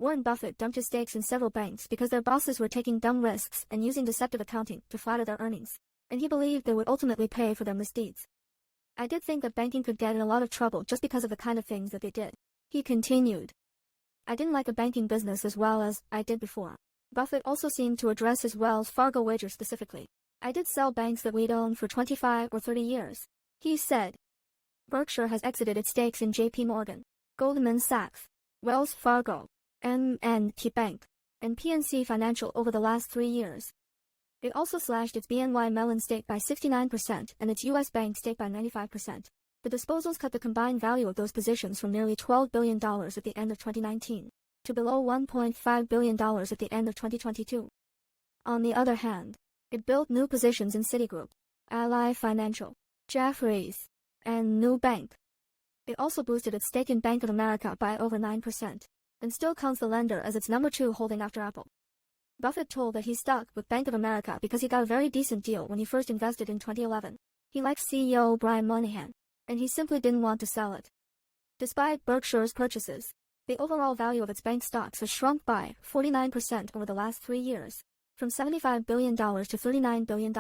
Warren Buffett dumped his stakes in several banks because their bosses were taking dumb risks and using deceptive accounting to flatter their earnings, and he believed they would ultimately pay for their misdeeds. I did think that banking could get in a lot of trouble just because of the kind of things that they did. He continued. I didn't like the banking business as well as I did before. Buffett also seemed to address his Wells Fargo wager specifically. I did sell banks that we'd owned for 25 or 30 years. He said. Berkshire has exited its stakes in JP Morgan, Goldman Sachs, Wells Fargo, M&T Bank, and PNC Financial over the last 3 years. It also slashed its BNY Mellon stake by 69% and its U.S. bank stake by 95%. The disposals cut the combined value of those positions from nearly $12 billion at the end of 2019 to below $1.5 billion at the end of 2022. On the other hand, it built new positions in Citigroup, Ally Financial, Jefferies, and New Bank. It also boosted its stake in Bank of America by over 9%, and still counts the lender as its number 2 holding after Apple. Buffett told that he stuck with Bank of America because he got a very decent deal when he first invested in 2011. He likes CEO Brian Moynihan, and he simply didn't want to sell it. Despite Berkshire's purchases, the overall value of its bank stocks has shrunk by 49% over the last 3 years, from $75 billion to $39 billion.